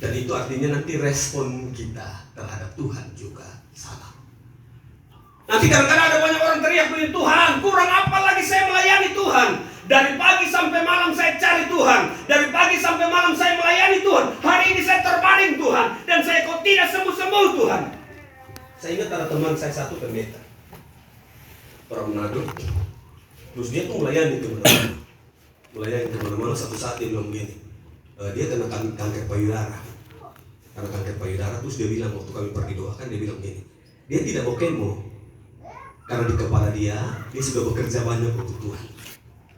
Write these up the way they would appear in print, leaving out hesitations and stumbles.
Dan itu artinya nanti respon kita terhadap Tuhan juga salah. Nanti kadang-kadang ada banyak orang teriak begini, Tuhan, kurang apa lagi saya melayani Tuhan? Dari pagi sampai malam saya cari Tuhan. Dari pagi sampai malam saya melayani Tuhan. Hari ini saya terbaring Tuhan. Dan saya kok tidak sembuh-sembuh Tuhan. Saya ingat ada teman saya satu pendeta, orang Manado. Terus dia tuh melayani kemana-mana. Melayani kemana-mana, satu saat dia bilang begini, dia kena kanker payudara. Karena kanker payudara, terus dia bilang waktu kami pergi doakan, dia bilang begini, dia tidak mau kemo. Karena di kepala dia sudah bekerja banyak untuk Tuhan.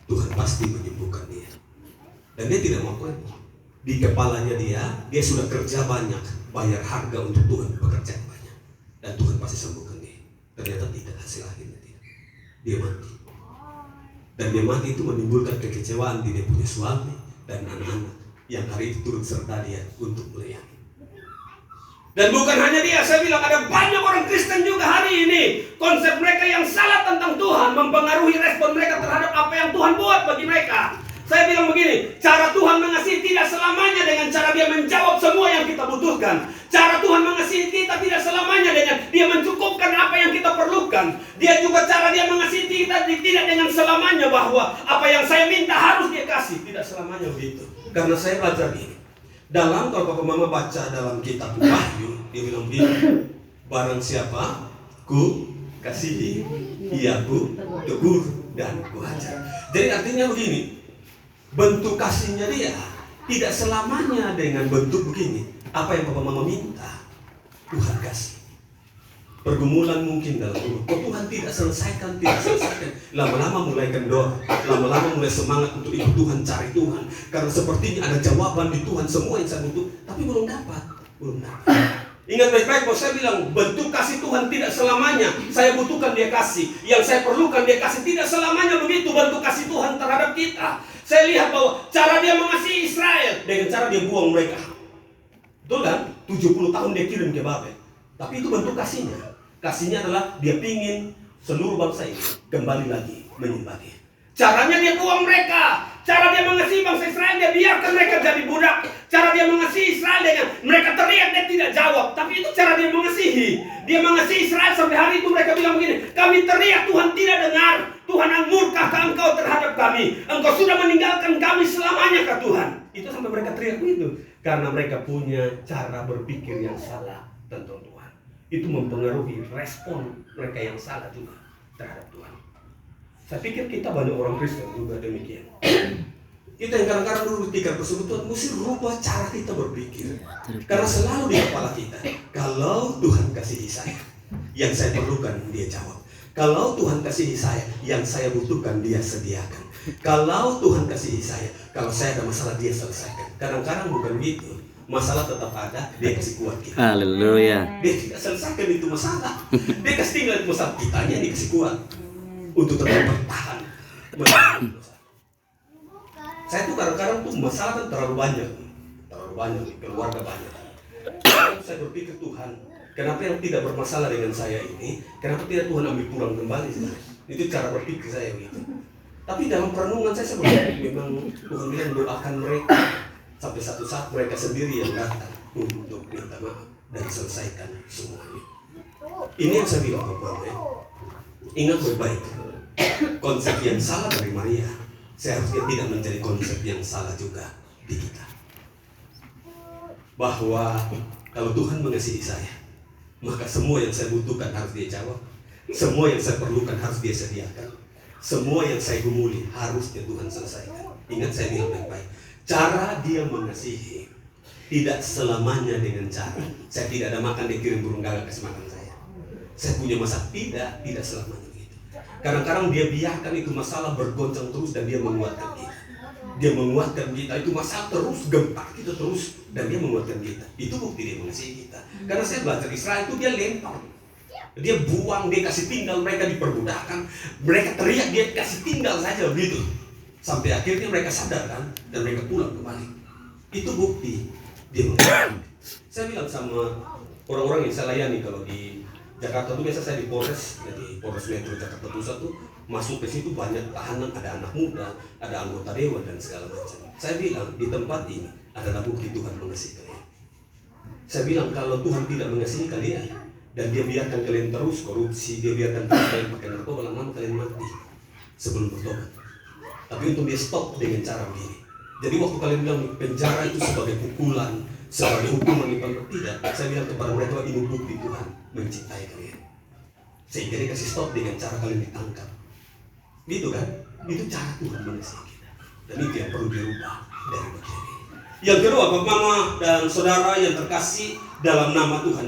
Tuhan pasti menyembuhkan dia. Dan dia tidak mau kemo. Di kepalanya dia sudah kerja banyak, bayar harga untuk Tuhan, pekerjaan banyak. Dan Tuhan pasti sembuhkan dia. Ternyata tidak, hasil akhirnya tidak. Dia mati. Dan dia mati itu menimbulkan kekecewaan di dia punya suami dan anak-anak yang hari itu turut serta dia untuk melayani. Dan bukan hanya dia, saya bilang ada banyak orang Kristen juga hari ini. Konsep mereka yang salah tentang Tuhan mempengaruhi respon mereka terhadap apa yang Tuhan buat bagi mereka. Saya bilang begini, cara Tuhan mengasihi tidak selamanya dengan cara dia menjawab semua yang kita butuhkan. Cara Tuhan mengasihi kita tidak selamanya dengan dia mencukupkan apa yang kita perlukan. Dia juga cara dia mengasihi kita tidak dengan selamanya bahwa apa yang saya minta harus dia kasih. Tidak selamanya begitu. Karena saya belajar ini. Dalam, kalau Papa Mama baca dalam kitab Wahyu, dia bilang begini, barang siapa ku kasihi, ia ku tegur dan ku ajar. Jadi artinya begini, bentuk kasihnya dia tidak selamanya dengan bentuk begini. Apa yang Papa Mama minta, Tuhan kasih. Pergumulan mungkin dalam hidup, Tuhan tidak selesaikan. Lama-lama mulai kendor, lama-lama mulai semangat untuk ikut Tuhan, cari Tuhan. Karena sepertinya ada jawaban di Tuhan semua yang saya butuh, tapi belum dapat. Ingat baik-baik bahwa saya bilang bentuk kasih Tuhan tidak selamanya saya butuhkan dia kasih, yang saya perlukan dia kasih. Tidak selamanya begitu bentuk kasih Tuhan terhadap kita. Saya lihat bahwa cara dia mengasihi Israel dengan cara dia buang mereka. Betul kan? 70 tahun dia kirim ke Babel. Tapi itu bentuk kasihnya. Kasihnya adalah dia pingin seluruh bangsa ini kembali lagi menyembah dia. Caranya dia buang mereka. Cara dia mengasihi bangsa Israel, dia biarkan mereka jadi budak. Cara dia mengasihi Israel dengan mereka teriak, dia tidak jawab. Tapi itu cara dia mengasihi. Dia mengasihi Israel sampai hari itu mereka bilang begini, kami teriak, Tuhan tidak dengar. Tuhan, murkahkah engkau terhadap kami? Engkau sudah meninggalkan kami selamanya kah Tuhan? Itu sampai mereka teriak begitu. Karena mereka punya cara berpikir yang salah tentang Tuhan. Itu mempengaruhi respon mereka yang salah juga terhadap Tuhan. Saya pikir kita banyak orang Kristen juga demikian. Kita yang kadang-kadang dulu ketika persekutuan mesti rubah cara kita berpikir. Karena selalu di kepala kita, kalau Tuhan kasihi saya, yang saya perlukan dia jawab. Kalau Tuhan kasihi saya, yang saya butuhkan dia sediakan. Kalau Tuhan kasihi saya, kalau saya ada masalah dia selesaikan. Kadang-kadang bukan begitu. Masalah tetap ada, dia kasih kuat kita. Haleluya. Dia tidak selesaikan itu masalah. Dia kasih tinggal masalah kitanya, dia kasih kuat untuk tetap bertahan. Saya tuh kadang-kadang tuh masalah kan terlalu banyak di keluarga banyak. Saya berpikir Tuhan, kenapa yang tidak bermasalah dengan saya ini, kenapa tidak Tuhan ambil pulang kembali? Itu cara berpikir saya begitu. Tapi dalam perenungan saya berpikir memang Tuhan bilang doakan mereka. Sampai satu saat mereka sendiri yang datang untuk minta maaf dan selesaikan semuanya. Ini yang saya bilang Bapak ya. Ingat baik-baik, konsep yang salah dari Maria seharusnya tidak menjadi konsep yang salah juga di kita. Bahwa kalau Tuhan mengasihi saya, maka semua yang saya butuhkan harus dia jawab. Semua yang saya perlukan harus dia sediakan. Semua yang saya gumuli harusnya Tuhan selesaikan. Ingat saya bilang baik-baik, cara dia mengasihi tidak selamanya dengan cara saya tidak ada makan, dia kirim burung gagak kasih makan saya. Saya punya masalah, tidak selamanya begitu. Kadang-kadang dia biarkan itu masalah bergoncang terus dan dia menguatkan kita. Dia menguatkan kita, itu masalah terus gempak kita terus dan dia menguatkan kita. Itu bukti dia mengasihi kita. Karena saya belajar Israel itu dia lempar, dia buang, dia kasih tinggal, mereka diperbudakan, mereka teriak, dia kasih tinggal saja begitu. Sampai akhirnya mereka sadar kan, dan mereka pulang kembali. Itu bukti dia mengasihi. Saya bilang sama orang-orang yang saya layani, kalau di Jakarta tuh biasa saya di Polres, jadi Polres Metro Jakarta Pusat tuh masuk ke situ banyak tahanan, ada anak muda, ada anggota dewan dan segala macam. Saya bilang di tempat ini adalah bukti Tuhan mengasihi kalian. Saya bilang kalau Tuhan tidak mengasihi kalian dan dia biarkan kalian terus korupsi, dia biarkan kalian pakai narkoba, lama-lama kalian mati sebelum bertobat. Tapi untuk dia stop dengan cara begini. Jadi waktu kalian bilang penjara itu sebagai pukulan, sebagai hukuman yang tidak, saya bilang kepada mereka ini bukti Tuhan mencintai kalian. Sehingga dia kasih stop dengan cara kalian ditangkap. Gitu kan? Itu cara Tuhan mengasihi kita. Dan itu yang perlu dirubah dari bagian ini. Yang kedua, Bapak, Mama, dan Saudara yang terkasih dalam nama Tuhan